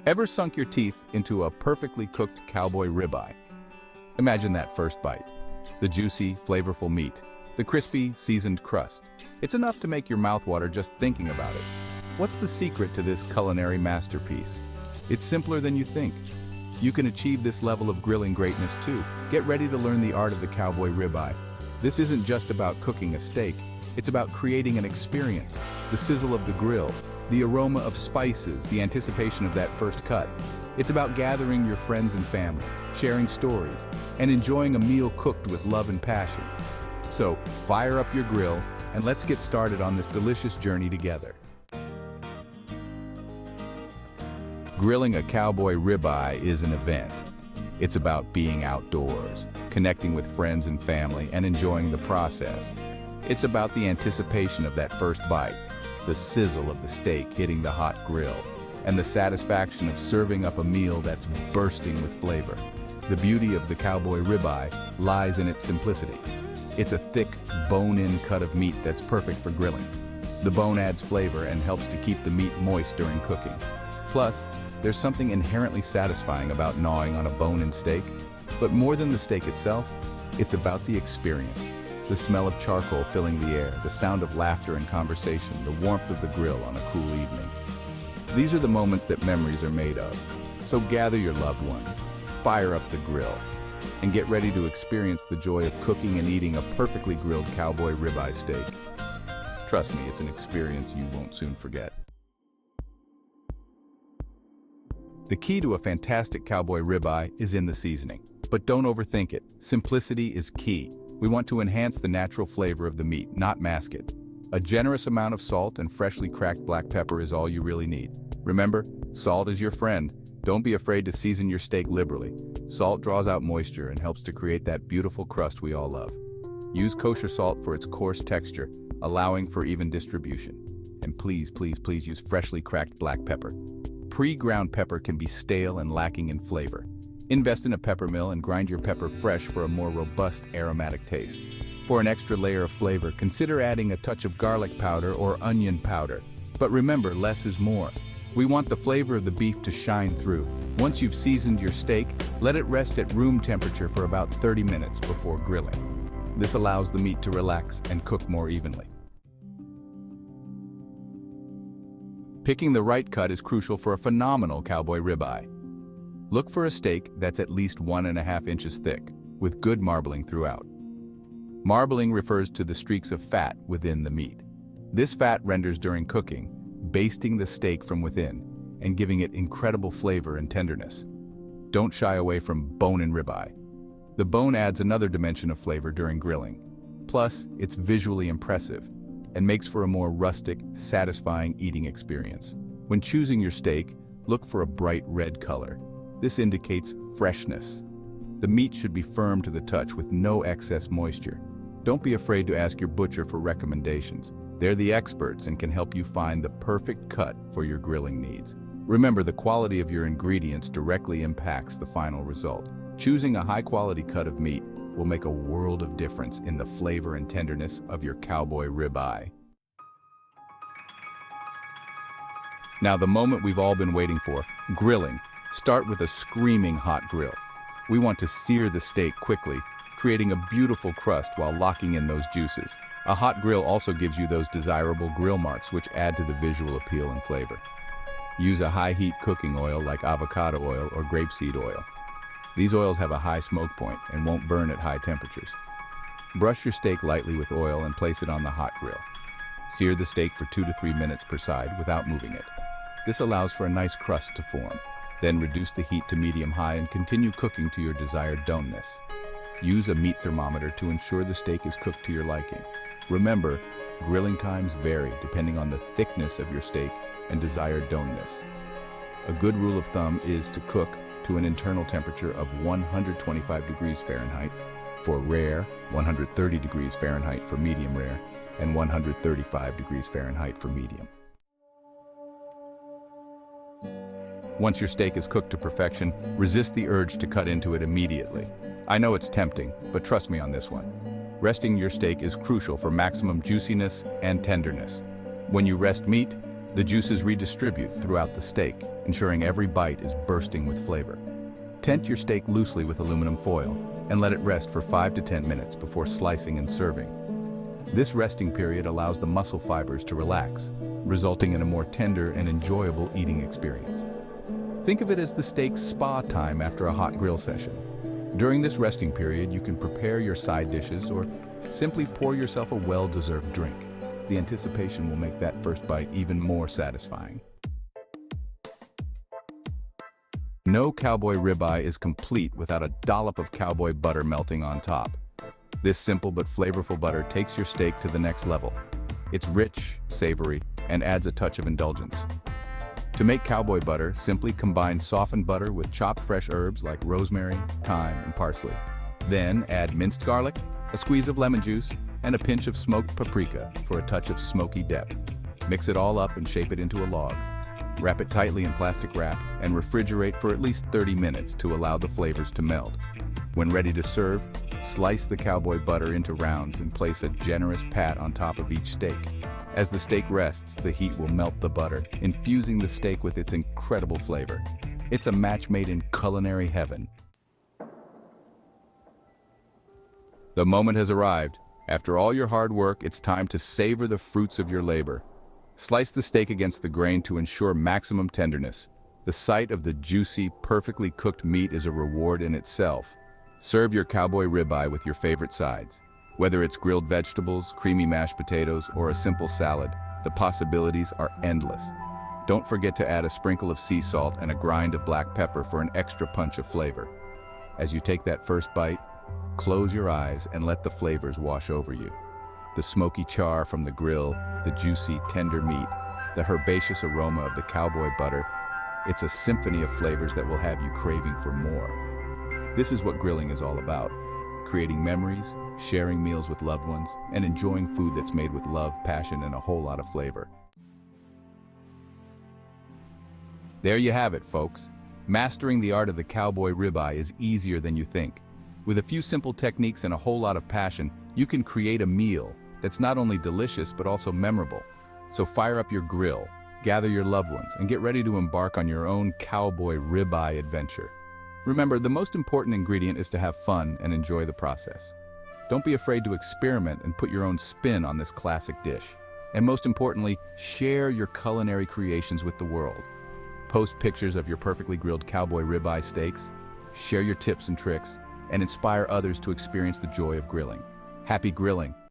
Ever sunk your teeth into a perfectly cooked cowboy ribeye? Imagine that first bite. The juicy, flavorful meat, the crispy, seasoned crust. It's enough to make your mouth water just thinking about it. What's the secret to this culinary masterpiece? It's simpler than you think. You can achieve this level of grilling greatness too. Get ready to learn the art of the cowboy ribeye. This isn't just about cooking a steak, it's about creating an experience. The sizzle of the grill, the aroma of spices, the anticipation of that first cut. It's about gathering your friends and family, sharing stories, and enjoying a meal cooked with love and passion. So, fire up your grill, and let's get started on this delicious journey together. Grilling a cowboy ribeye is an event. It's about being outdoors, connecting with friends and family, and enjoying the process. It's about the anticipation of that first bite, the sizzle of the steak hitting the hot grill, and the satisfaction of serving up a meal that's bursting with flavor. The beauty of the cowboy ribeye lies in its simplicity. It's a thick, bone-in cut of meat that's perfect for grilling. The bone adds flavor and helps to keep the meat moist during cooking. Plus, there's something inherently satisfying about gnawing on a bone-in steak. But more than the steak itself, it's about the experience. The smell of charcoal filling the air, the sound of laughter and conversation, the warmth of the grill on a cool evening. These are the moments that memories are made of. So gather your loved ones, fire up the grill, and get ready to experience the joy of cooking and eating a perfectly grilled cowboy ribeye steak. Trust me, it's an experience you won't soon forget. The key to a fantastic cowboy ribeye is in the seasoning. But don't overthink it. Simplicity is key. We want to enhance the natural flavor of the meat, not mask it. A generous amount of salt and freshly cracked black pepper is all you really need. Remember, salt is your friend. Don't be afraid to season your steak liberally. Salt draws out moisture and helps to create that beautiful crust we all love. Use kosher salt for its coarse texture, allowing for even distribution. And please, please, please use freshly cracked black pepper. Pre-ground pepper can be stale and lacking in flavor. Invest in a pepper mill and grind your pepper fresh for a more robust, aromatic taste. For an extra layer of flavor, consider adding a touch of garlic powder or onion powder. But remember, less is more. We want the flavor of the beef to shine through. Once you've seasoned your steak, let it rest at room temperature for about 30 minutes before grilling. This allows the meat to relax and cook more evenly. Picking the right cut is crucial for a phenomenal cowboy ribeye. Look for a steak that's at least 1.5 inches thick, with good marbling throughout. Marbling refers to the streaks of fat within the meat. This fat renders during cooking, basting the steak from within and giving it incredible flavor and tenderness. Don't shy away from bone-in ribeye. The bone adds another dimension of flavor during grilling. Plus, it's visually impressive and makes for a more rustic, satisfying eating experience. When choosing your steak, look for a bright red color. This indicates freshness. The meat should be firm to the touch with no excess moisture. Don't be afraid to ask your butcher for recommendations. They're the experts and can help you find the perfect cut for your grilling needs. Remember, the quality of your ingredients directly impacts the final result. Choosing a high-quality cut of meat will make a world of difference in the flavor and tenderness of your cowboy ribeye. Now, the moment we've all been waiting for, grilling. Start with a screaming hot grill. We want to sear the steak quickly, creating a beautiful crust while locking in those juices. A hot grill also gives you those desirable grill marks which add to the visual appeal and flavor. Use a high-heat cooking oil like avocado oil or grapeseed oil. These oils have a high smoke point and won't burn at high temperatures. Brush your steak lightly with oil and place it on the hot grill. Sear the steak for 2 to 3 minutes per side without moving it. This allows for a nice crust to form. Then reduce the heat to medium-high and continue cooking to your desired doneness. Use a meat thermometer to ensure the steak is cooked to your liking. Remember, grilling times vary depending on the thickness of your steak and desired doneness. A good rule of thumb is to cook to an internal temperature of 125 degrees Fahrenheit for rare, 130 degrees Fahrenheit for medium rare, and 135 degrees Fahrenheit for medium. Once your steak is cooked to perfection, resist the urge to cut into it immediately. I know it's tempting, but trust me on this one. Resting your steak is crucial for maximum juiciness and tenderness. When you rest meat, The juices redistribute throughout the steak, ensuring every bite is bursting with flavor. Tent your steak loosely with aluminum foil and let it rest for 5 to 10 minutes before slicing and serving. This resting period allows the muscle fibers to relax, resulting in a more tender and enjoyable eating experience. Think of it as the steak's spa time after a hot grill session. During this resting period, you can prepare your side dishes or simply pour yourself a well-deserved drink. The anticipation will make that first bite even more satisfying. No cowboy ribeye is complete without a dollop of cowboy butter melting on top. This simple but flavorful butter takes your steak to the next level. It's rich, savory, and adds a touch of indulgence. To make cowboy butter, simply combine softened butter with chopped fresh herbs like rosemary, thyme, and parsley. Then add minced garlic, a squeeze of lemon juice, and a pinch of smoked paprika for a touch of smoky depth. Mix it all up and shape it into a log. Wrap it tightly in plastic wrap and refrigerate for at least 30 minutes to allow the flavors to meld. When ready to serve, slice the cowboy butter into rounds and place a generous pat on top of each steak. As the steak rests, the heat will melt the butter, infusing the steak with its incredible flavor. It's a match made in culinary heaven. The moment has arrived. After all your hard work, it's time to savor the fruits of your labor. Slice the steak against the grain to ensure maximum tenderness. The sight of the juicy, perfectly cooked meat is a reward in itself. Serve your cowboy ribeye with your favorite sides. Whether it's grilled vegetables, creamy mashed potatoes, or a simple salad, the possibilities are endless. Don't forget to add a sprinkle of sea salt and a grind of black pepper for an extra punch of flavor. As you take that first bite, close your eyes and let the flavors wash over you. The smoky char from the grill, the juicy, tender meat, the herbaceous aroma of the cowboy butter. It's a symphony of flavors that will have you craving for more. This is what grilling is all about. Creating memories, sharing meals with loved ones, and enjoying food that's made with love, passion, and a whole lot of flavor. There you have it, folks. Mastering the art of the cowboy ribeye is easier than you think. With a few simple techniques and a whole lot of passion, you can create a meal that's not only delicious but also memorable. So fire up your grill, gather your loved ones, and get ready to embark on your own cowboy ribeye adventure. Remember, the most important ingredient is to have fun and enjoy the process. Don't be afraid to experiment and put your own spin on this classic dish. And most importantly, share your culinary creations with the world. Post pictures of your perfectly grilled cowboy ribeye steaks, share your tips and tricks, and inspire others to experience the joy of grilling. Happy grilling!